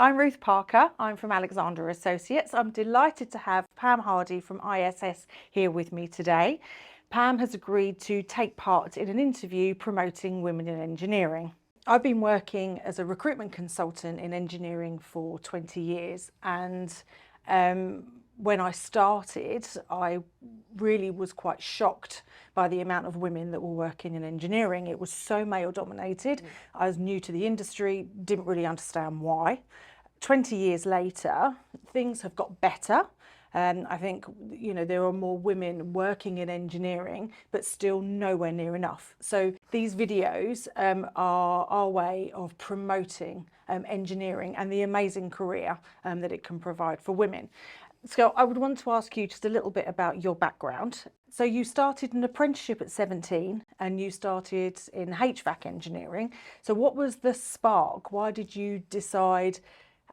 I'm Ruth Parker. I'm from Alexander Associates. I'm delighted to have Pam Hardie from ISS here with me today. Pam has agreed to take part in an interview promoting women in engineering. I've been working as a recruitment consultant in engineering for 20 years, and when I started, I really was quite shocked by the amount of women that were working in engineering. It was so male dominated. I was new to the industry, didn't really understand why. 20 years later, things have got better. I think, there are more women working in engineering, but still nowhere near enough. So these videos are our way of promoting engineering and the amazing career that it can provide for women. So I would want to ask you just a little bit about your background. So you started an apprenticeship at 17 and you started in HVAC engineering. So what was the spark? Why did you decide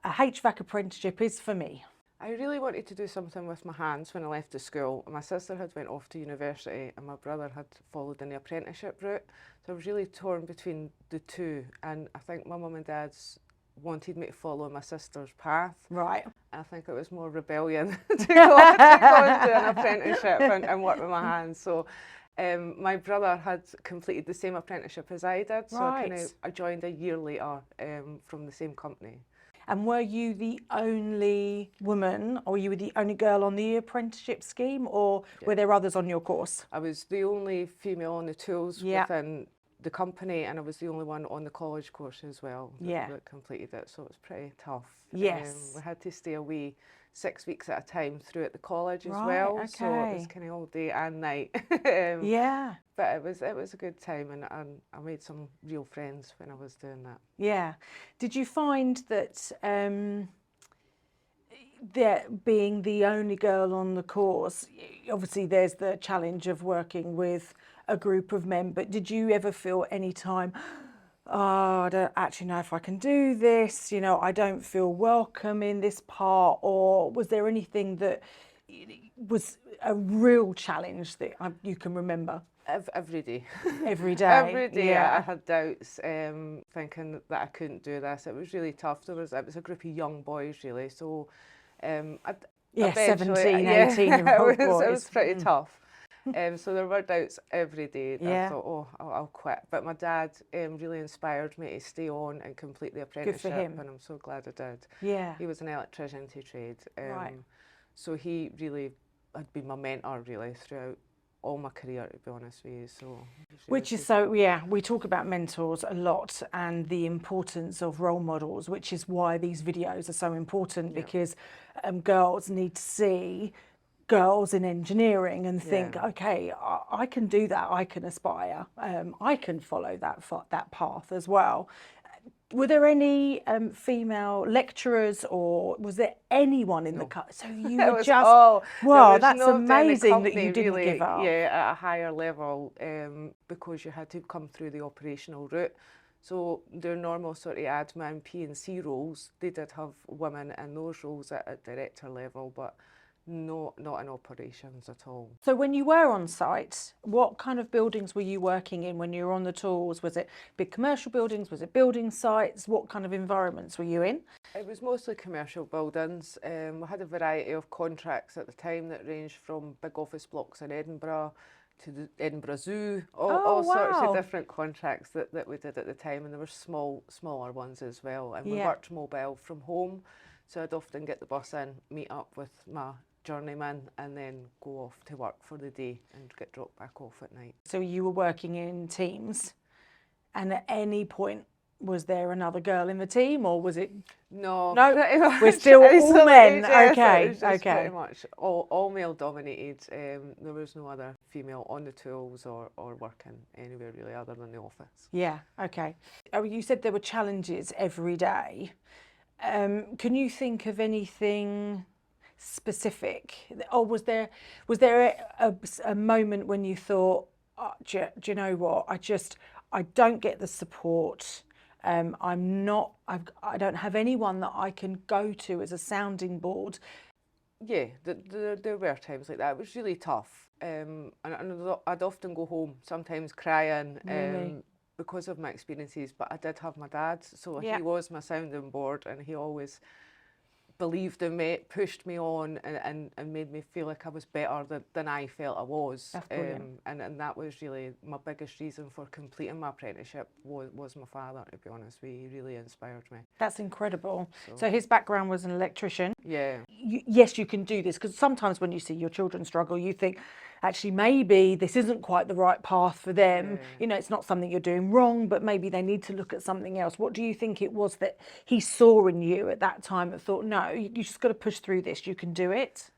a HVAC apprenticeship is for me? I really wanted to do something with my hands when I left the school. My sister had went off to university and my brother had followed in the apprenticeship route. So I was really torn between the two, and I think my mum and dad's wanted me to follow my sister's path. Right. I think it was more rebellion to go and do an apprenticeship and work with my hands. So my brother had completed the same apprenticeship as I did, so Right. I joined a year later from the same company. And were you the only woman, or you were the only girl on the apprenticeship scheme, or were there others on your course? I was the only female on the tools within the company, and I was the only one on the college course as well that completed it, so it was pretty tough. Yes. We had to stay away 6 weeks at a time throughout the college as Right, well, so it was okay. kind of all day and night. Yeah. But it was a good time, and I made some real friends when I was doing that. Yeah. Did you find that being the only girl on the course, obviously there's the challenge of working with a group of men, but did you ever feel any time, oh, I don't actually know if I can do this, I don't feel welcome in this part, or was there anything that was a real challenge that you can remember? Every day. Every day? Every day Yeah. I had doubts, thinking that I couldn't do this. It was really tough. It was a group of young boys, really, so Yeah, eventually, 17, 18-year-old boys. It was pretty tough. So there were doubts every day. Yeah. I thought, oh, I'll quit. But my dad really inspired me to stay on and complete the apprenticeship. Good for him. And I'm so glad I did. Yeah. He was an electrician to trade. Right. So he really had been my mentor, really, throughout all my career, to be honest with you. So which is so, yeah, we talk about mentors a lot and the importance of role models, which is why these videos are so important, because girls need to see girls in engineering and think, okay, I can do that, I can aspire, I can follow that path as well. Were there any female lecturers, or was there anyone in the cut? So you were just, wow, that's amazing that you didn't give up. Yeah, at a higher level, because you had to come through the operational route. So their normal sort of admin, P&C roles, they did have women in those roles at director level, but not in operations at all. So when you were on site, what kind of buildings were you working in when you were on the tools? Was it big commercial buildings? Was it building sites? What kind of environments were you in? It was mostly commercial buildings. We had a variety of contracts at the time that ranged from big office blocks in Edinburgh to the Edinburgh Zoo, all sorts of different contracts that we did at the time, and there were smaller ones as well. And we worked mobile from home, so I'd often get the bus in, meet up with my journeyman, and then go off to work for the day and get dropped back off at night. So you were working in teams, and at any point was there another girl in the team, or was it? No, we're still all men. Yes, okay, it was just okay. Pretty much all male dominated. There was no other female on the tools or working anywhere really other than the office. Yeah, okay. Oh, you said there were challenges every day. Can you think of anything specific, or was there a moment when you thought, oh, do you know what, I don't get the support, I don't have anyone that I can go to as a sounding board? Yeah, there were times like that. It was really tough, and I'd often go home sometimes crying. Really? because of my experiences, but I did have my dad, so Yeah. he was my sounding board, and he always believed in me, pushed me on, and made me feel like I was better than I felt I was. That's brilliant. And that was really my biggest reason for completing my apprenticeship was my father, to be honest with you. He really inspired me. That's incredible. So his background was an electrician. Yeah. Yes, you can do this, because sometimes when you see your children struggle, you think, actually, maybe this isn't quite the right path for them. Yeah. You know, it's not something you're doing wrong, but maybe they need to look at something else. What do you think it was that he saw in you at that time that thought, no, you just got to push through this, you can do it?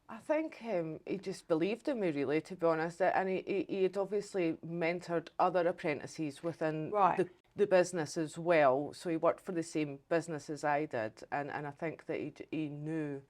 I think he just believed in me, really, to be honest. And he had obviously mentored other apprentices within the business as well. So he worked for the same business as I did. And I think that he knew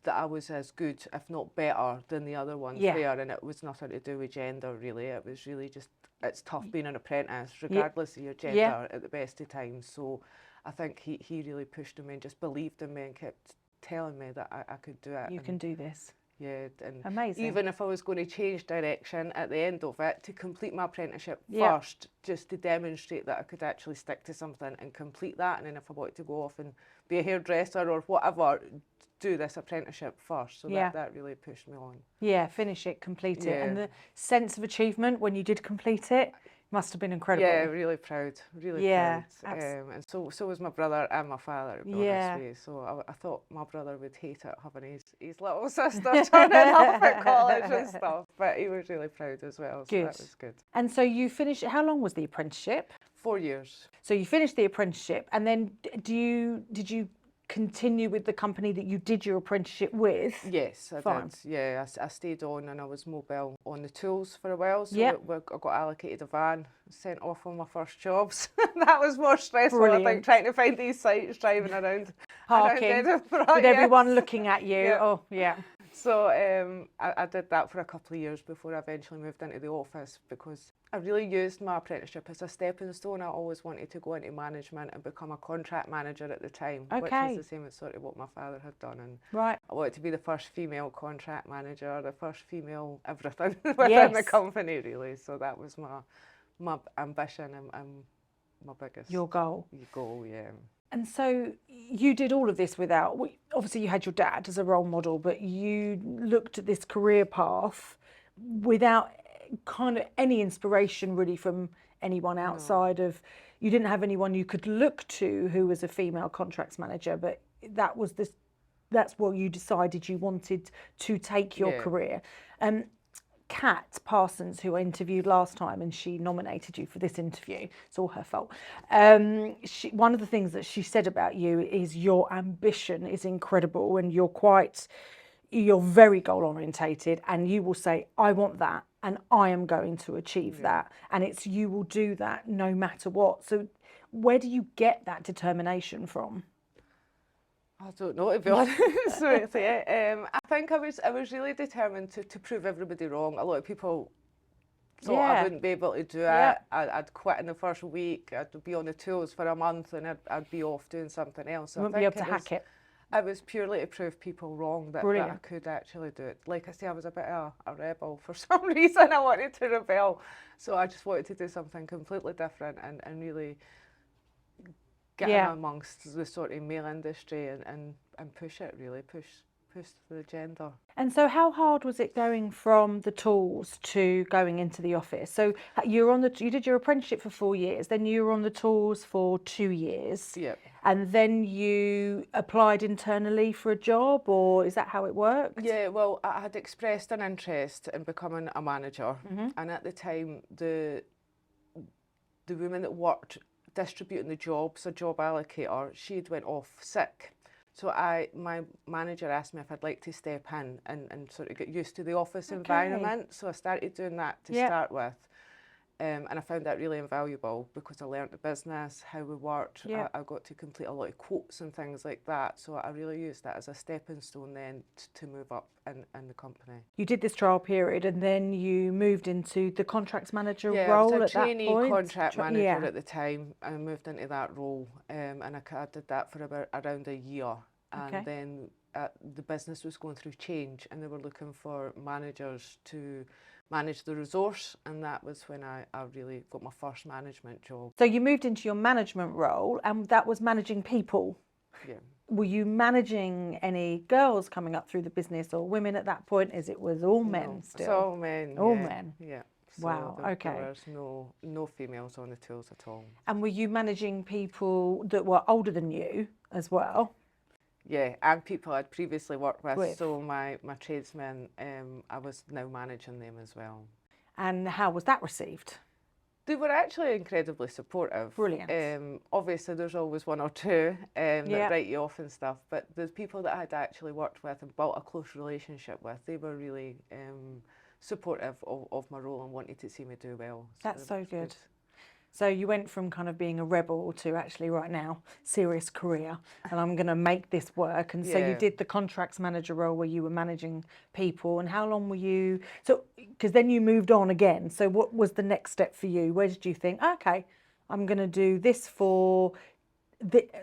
that I was as good, if not better, than the other ones there. And it was nothing to do with gender, really. It was really just, it's tough being an apprentice, regardless of your gender, at the best of times. So I think he really pushed me and just believed in me and kept telling me that I could do it. You can do this. Yeah, and amazing. Even if I was going to change direction at the end of it, to complete my apprenticeship first, just to demonstrate that I could actually stick to something and complete that. And then if I wanted to go off and be a hairdresser or whatever, do this apprenticeship first. So that really pushed me on. Yeah, finish it, complete it. And the sense of achievement when you did complete it must have been incredible. Yeah, really proud, really proud. And so was my brother and my father, to be honest with you. So I thought my brother would hate it, having his little sister turning up at college and stuff, but he was really proud as well, so that was good. And so you finished, how long was the apprenticeship? 4 years. So you finished the apprenticeship, and then did you continue with the company that you did your apprenticeship with? Yes, I did. Yeah, I stayed on, and I was mobile on the tools for a while. So I got allocated a van, sent off on my first jobs. That was more stressful, I think, trying to find these sites, driving around. Parking, with everyone looking at you. Oh, yeah. So I did that for a couple of years before I eventually moved into the office, because I really used my apprenticeship as a stepping stone. I always wanted to go into management and become a contract manager at the time, which was the same as sort of what my father had done. And I wanted to be the first female contract manager, the first female everything within the company, really. So that was my ambition and my biggest... Your goal. Yeah. And so you did all of this without, obviously you had your dad as a role model, but you looked at this career path without kind of any inspiration really from anyone outside of, you didn't have anyone you could look to who was a female contracts manager, but that's what you decided you wanted to take your career. Kat Parsons, who I interviewed last time, and she nominated you for this interview. It's all her fault. One of the things that she said about you is your ambition is incredible, and you're very goal orientated, and you will say, I want that, and I am going to achieve that. And you will do that no matter what. So where do you get that determination from? I don't know, to be honest with you. I think I was really determined to prove everybody wrong. A lot of people thought I wouldn't be able to do it. I'd quit in the first week. I'd be on the tools for a month, and I'd be off doing something else. You wouldn't be able to hack it. It was purely to prove people wrong that I could actually do it. Like I say, I was a bit of a rebel for some reason. I wanted to rebel. So I just wanted to do something completely different and really get in amongst the sort of male industry and push it, really, push the gender. And so how hard was it going from the tools to going into the office? So you did your apprenticeship for 4 years, then you were on the tools for 2 years. Yep. And then you applied internally for a job, or is that how it worked? Yeah, well, I had expressed an interest in becoming a manager. And at the time, the woman that worked distributing the jobs, a job allocator, she'd went off sick. So my manager asked me if I'd like to step in and sort of get used to the office environment. So I started doing that to start with. And I found that really invaluable because I learnt the business, how we worked. I got to complete a lot of quotes and things like that. So I really used that as a stepping stone then to move up in the company. You did this trial period and then you moved into the contracts manager role at that point? I was a trainee contract manager at the time, and I moved into that role. And I did that for around a year. And then the business was going through change and they were looking for managers to manage the resource, and that was when I really got my first management job. So you moved into your management role, and that was managing people. Yeah. Were you managing any girls coming up through the business or women at that point, as it was all men No, still? it's all men. All yeah, men. Yeah. So Wow, okay. There was no females on the tools at all. And were you managing people that were older than you as well? Yeah, and people I'd previously worked with. With. So my tradesmen, I was now managing them as well. And how was that received? They were actually incredibly supportive. Brilliant. Obviously, there's always one or two Yeah. that write you off and stuff, but the people that I'd actually worked with and built a close relationship with, they were really supportive of my role and wanted to see me do well. That's so good. So you went from kind of being a rebel to actually right now, serious career, and I'm going to make this work. And so you Yeah. did the contracts manager role where you were managing people. And how long were you, so, because then you moved on again. So what was the next step for you? Where did you think, okay, I'm going to do this for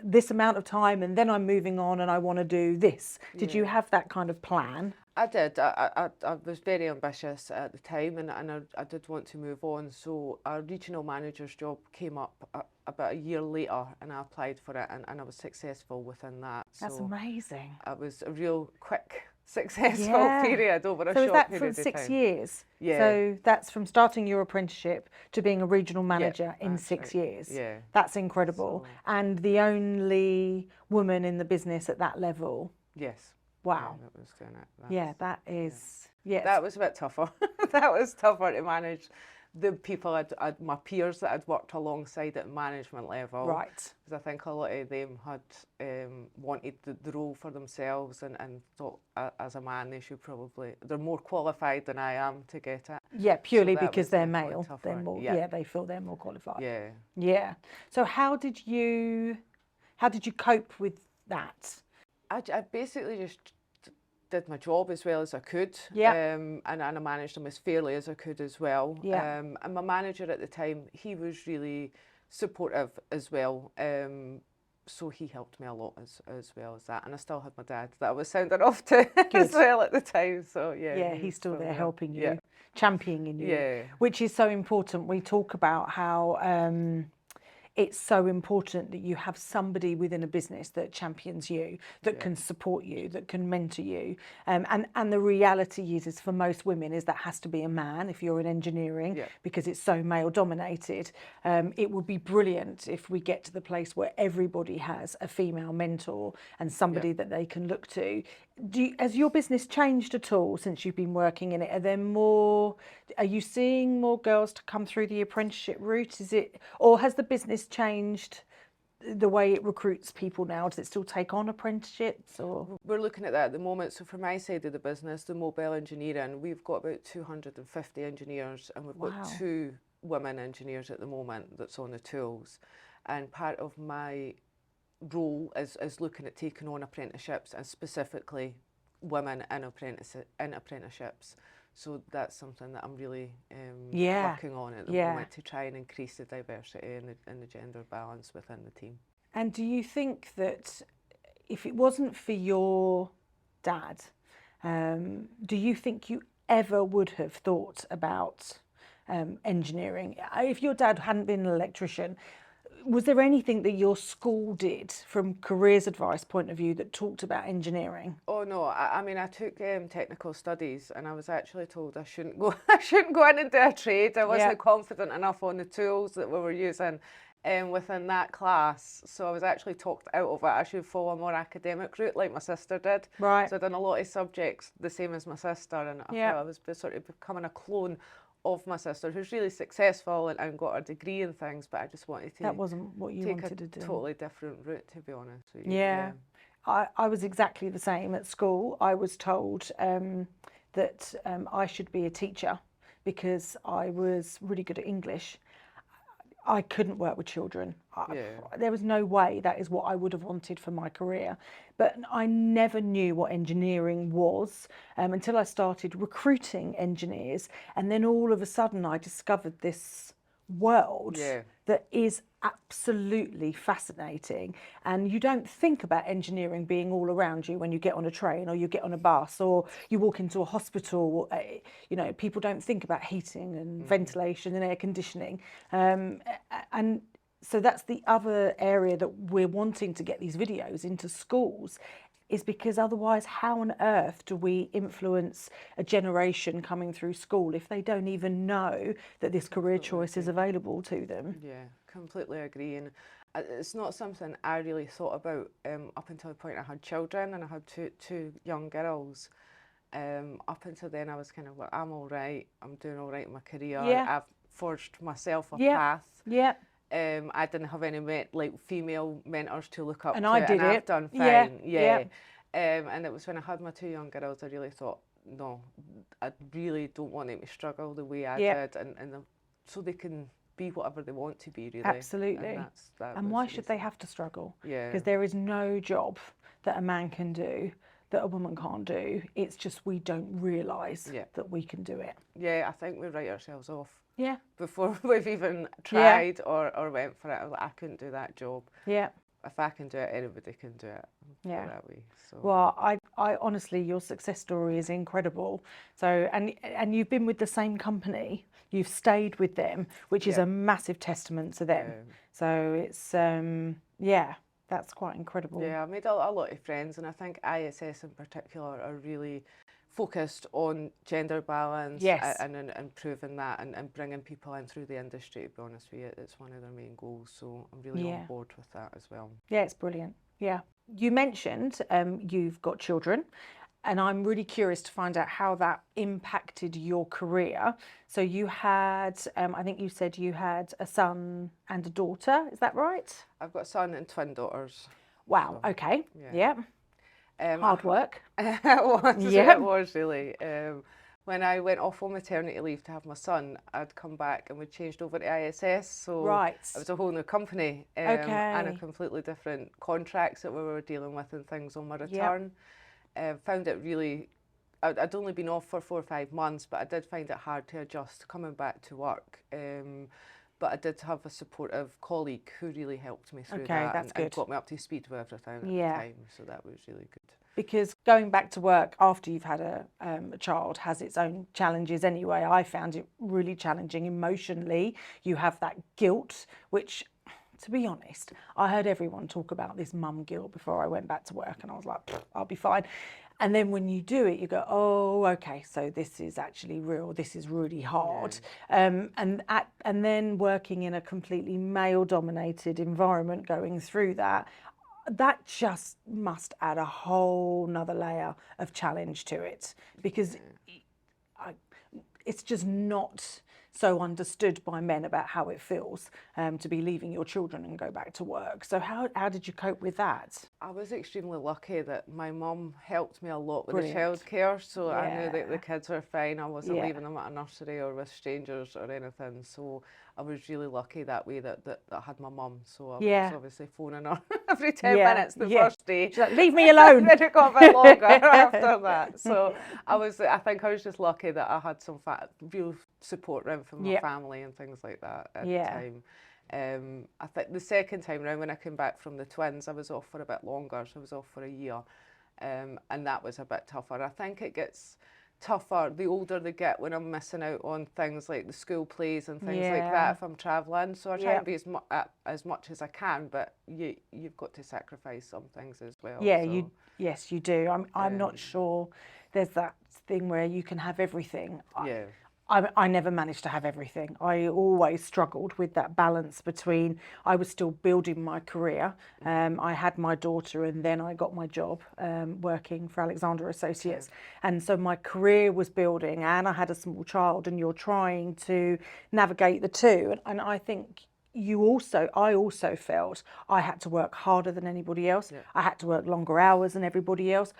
this amount of time and then I'm moving on and I want to do this? Did you have that kind of plan? I did. I was very ambitious at the time, and I did want to move on. So a regional manager's job came up about a year later, and I applied for it, and I was successful within that. That's so amazing. It was a real quick, successful period over a so short is that period from of 6 time. years? Yeah. So that's from starting your apprenticeship to being a regional manager in that's 6 right. years. Yeah. That's incredible. So- And the only woman in the business at that level. Yes. Wow. Yeah, that was doing it. Yeah, that is. Yeah. That was a bit tougher. That was tougher to manage the people my peers that I'd worked alongside at management level. Right. Because I think a lot of them had wanted the role for themselves and thought as a man they're more qualified than I am to get it. Yeah, purely So that because was they're definitely male. tougher. They're more. Yeah. Yeah, they feel they're more qualified. Yeah. Yeah. So how did you cope with that? I basically just did my job as well as I could. Yeah. And I managed them as fairly as I could as well. Yeah. And my manager at the time, he was really supportive as well. So he helped me a lot as well as that. And I still had my dad that I was sounding off to as well at the time. So yeah. Yeah, he's still there helping you, Yeah. championing you, Yeah. which is so important. We talk about how it's so important that you have somebody within a business that champions you, that can support you, that can mentor you. And the reality is for most women is that has to be a man if you're in engineering, because it's so male dominated. It would be brilliant if we get to the place where everybody has a female mentor and somebody that they can look to. Has your business changed at all since you've been working in it? Are you seeing more girls to come through the apprenticeship route? Or has the business changed the way it recruits people now? Does it still take on apprenticeships? Or we're looking at that at the moment. So for my side of the business, the mobile engineering, we've got about 250 engineers, and we've got 2 women engineers at the moment that's on the tools. And part of my role is looking at taking on apprenticeships, and specifically women in apprenticeships. So that's something that I'm really working on at the moment, to try and increase the diversity and the gender balance within the team. And do you think that if it wasn't for your dad, do you think you ever would have thought about engineering? If your dad hadn't been an electrician, was there anything that your school did from careers advice point of view that talked about engineering? Oh no, I mean I took technical studies, and I was actually told I shouldn't go in and do a trade. I wasn't confident enough on the tools that we were using within that class. So I was actually talked out of it. I should follow a more academic route like my sister did. Right. So I'd done a lot of subjects the same as my sister, and I felt I was sort of becoming a clone of my sister, who's really successful and got a degree and things, but I just wanted to. That wasn't what you wanted to do. Take a totally different route, to be honest with you. Yeah. I was exactly the same at school. I was told that I should be a teacher because I was really good at English. I couldn't work with children. There was no way that is what I would have wanted for my career. But I never knew what engineering was until I started recruiting engineers. And then all of a sudden I discovered this world that is absolutely fascinating, and you don't think about engineering being all around you when you get on a train or you get on a bus or you walk into a hospital. You know, people don't think about heating and ventilation and air conditioning, and so that's the other area that we're wanting to get these videos into schools, is because otherwise how on earth do we influence a generation coming through school if they don't even know that this career choice is available to them? Yeah, completely agree. And it's not something I really thought about up until the point I had children, and I had two young girls. Up until then I was kind of like, I'm all right, I'm doing all right in my career. Yeah. I've forged myself a Yeah. path. Yeah. I didn't have any like female mentors to look up And to, I did and I've it. done Yeah, fine. yeah. And it was when I had my two young girls, I really thought, no, I really don't want them to struggle the way I Yeah. did, and so they can be whatever they want to be, really. Absolutely. And that And was why the should they reason. have to struggle? Yeah. Because there is no job that a man can do that a woman can't do. It's just we don't realise Yeah. that we can do it. Yeah, I think we write ourselves off Yeah. before we've even tried or went for it. I couldn't do that job. Yeah. If I can do it, anybody can do it. Yeah. That way. So. Well, I honestly, your success story is incredible. So, and you've been with the same company, you've stayed with them, which is Yeah. a massive testament to them. Yeah. So it's, yeah, that's quite incredible. Yeah, I made a lot of friends, and I think ISS in particular are really focused on gender balance. Yes. and improving that and bringing people in through the industry, to be honest with you. It's one of their main goals, so I'm really Yeah. on board with that as well. Yeah, it's brilliant. Yeah. You mentioned you've got children, and I'm really curious to find out how that impacted your career. So you had, I think you said you had a son and a daughter, is that right? I've got a son and twin daughters. Wow, So, okay. yeah. Hard work. It was, Yeah. it was really. When I went off on maternity leave to have my son, I'd come back and we changed over to ISS, so Right. it was a whole new company, and Okay. a completely different contracts that we were dealing with and things on my return. Found it really, I'd only been off for 4 or 5 months, but I did find it hard to adjust coming back to work. But I did have a supportive colleague who really helped me through Okay, that, that's and good. got me up to speed with everything at Yeah. the time, so that was really good. Because going back to work after you've had a child has its own challenges anyway. I found it really challenging emotionally. You have that guilt, which, to be honest, I heard everyone talk about this mum guilt before I went back to work, and I was like, I'll be fine. And then when you do it, you go, oh, okay, so this is actually real. This is really hard. And then working in a completely male-dominated environment, going through that just must add a whole nother layer of challenge to it, because it's just not so understood by men about how it feels to be leaving your children and go back to work. So how did you cope with that? I was extremely lucky that my mum helped me a lot with Brilliant. the childcare, so I knew that Yeah. the kids were fine. I wasn't Yeah. leaving them at a nursery or with strangers or anything, so I was really lucky that way that I had my mum. So I Yeah. was obviously phoning her every 10 Yeah, minutes the yeah. first day. She's like, leave me alone. Then it got a bit longer after that. So I think I was just lucky that I had some real support around from my Yeah. family and things like that at Yeah. the time. I think the second time round when I came back from the twins, I was off for a bit longer, so I was off for a year, and that was a bit tougher. I think it gets tougher the older they get when I'm missing out on things like the school plays and things like Yeah. that if I'm travelling. So I try Yeah. and be as much as I can, but you've got to sacrifice some things as well. Yeah, so. yes, you do. I'm not sure there's that thing where you can have everything. Yeah. I never managed to have everything. I always struggled with that balance between, I was still building my career. I had my daughter and then I got my job working for Alexander Associates. And so my career was building and I had a small child, and you're trying to navigate the two. And I think I also felt I had to work harder than anybody else. Yeah. I had to work longer hours than everybody else.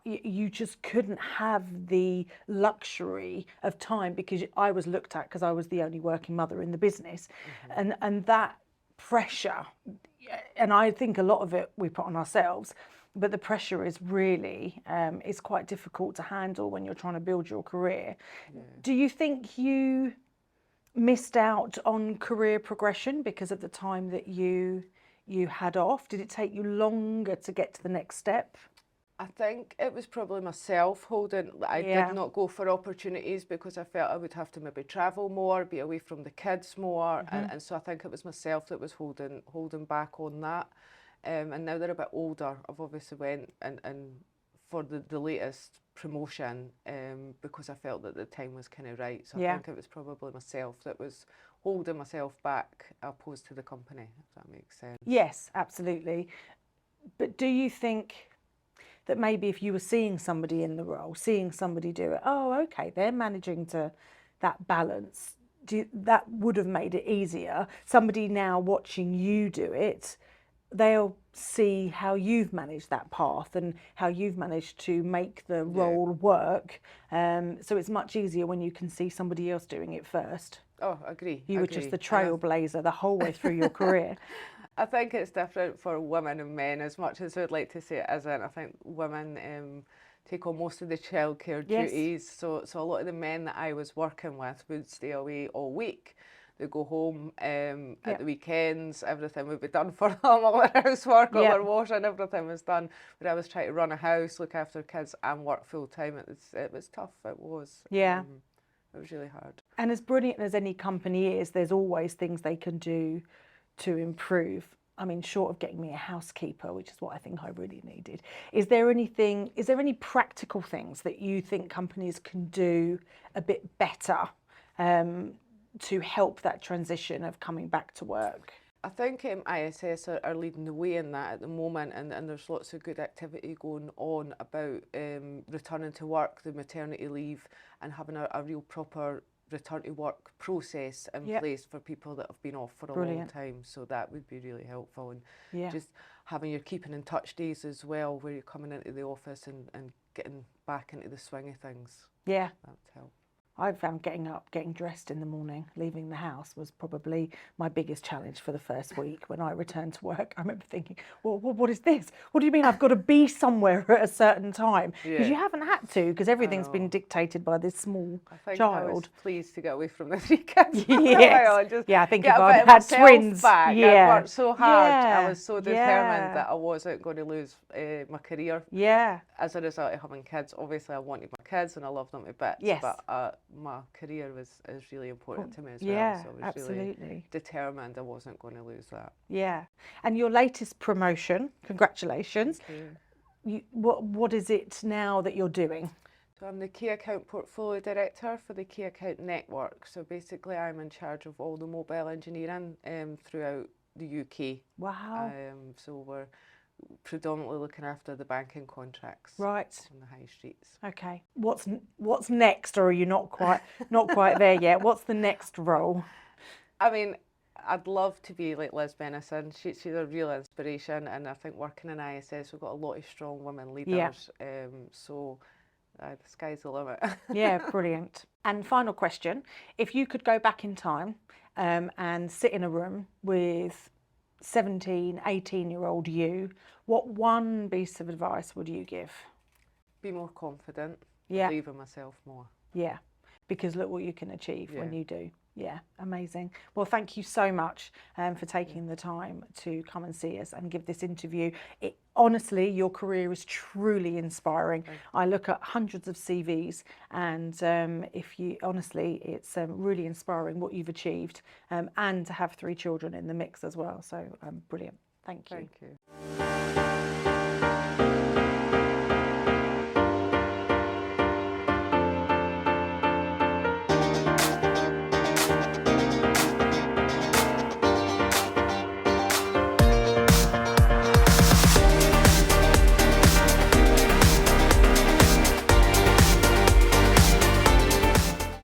You just couldn't have the luxury of time, because I was looked at because I was the only working mother in the business. And that pressure, and I think a lot of it we put on ourselves, but the pressure is really is quite difficult to handle when you're trying to build your career. Do you think you missed out on career progression because of the time that you had off? Did it take you longer to get to the next step? I think it was probably myself holding. I did not go for opportunities because I felt I would have to maybe travel more, be away from the kids more, and so I think it was myself that was holding back on that. And now they're a bit older, I've obviously went and for the latest promotion because I felt that the time was kind of right. So I think it was probably myself that was holding myself back opposed to the company, if that makes sense. Yes, absolutely. But do you think that maybe if you were seeing somebody in the role, seeing somebody do it, oh, okay, they're managing to that balance, that would have made it easier? Somebody now watching you do it, they'll see how you've managed that path and how you've managed to make the role work. So it's much easier when you can see somebody else doing it first. Oh, agree. You were just the trailblazer the whole way through your career. I think it's different for women and men, as much as we'd like to say it isn't. I think women take on most of the childcare duties. So a lot of the men that I was working with would stay away all week. They'd go home at the weekends, everything would be done for them, all their housework, all their washing, everything was done. But I was trying to run a house, look after kids and work full time. It was tough, it was. Yeah. It was really hard. And as brilliant as any company is, there's always things they can do to improve. I mean, short of getting me a housekeeper, which is what I think I really needed. Is there any practical things that you think companies can do a bit better to help that transition of coming back to work? I think ISS are leading the way in that at the moment, and there's lots of good activity going on about returning to work, the maternity leave, and having a real proper return to work process in place for people that have been off for a long time. So that would be really helpful. And just having your keeping in touch days as well, where you're coming into the office and getting back into the swing of things. Yeah. That would help. I found getting up, getting dressed in the morning, leaving the house was probably my biggest challenge for the first week when I returned to work. I remember thinking, well, what is this? What do you mean I've got to be somewhere at a certain time? Because you haven't had to, because everything's been dictated by this small child. I was pleased to get away from the 3 kids. I think if I'd had twins. I worked so hard. I was so determined that I wasn't going to lose my career. As a result of having kids. Obviously, I wanted my kids and I love them to bits. But my career is really important to me as well. So I was really determined I wasn't going to lose that. Yeah. And your latest promotion, congratulations. Thank you. What is it now that you're doing? So I'm the Key Account Portfolio Director for the Key Account Network. So basically I'm in charge of all the mobile engineering throughout the UK. Wow. So we're predominantly looking after the banking contracts on the high streets. Okay. What's next, or are you not quite there yet? What's the next role? I mean, I'd love to be like Liz Benison. She's a real inspiration, and I think working in ISS we've got a lot of strong women leaders. So the sky's the limit. Yeah, brilliant. And final question: if you could go back in time and sit in a room with 17, 18-year-old you, what one piece of advice would you give? Be more confident. Believe in myself more. Yeah. Because look what you can achieve when you do. Yeah, amazing. Well, thank you so much for taking the time to come and see us and give this interview. Honestly, your career is truly inspiring. I look at hundreds of CVs, and it's really inspiring what you've achieved, and to have 3 children in the mix as well. So brilliant. Thank you. Thank you.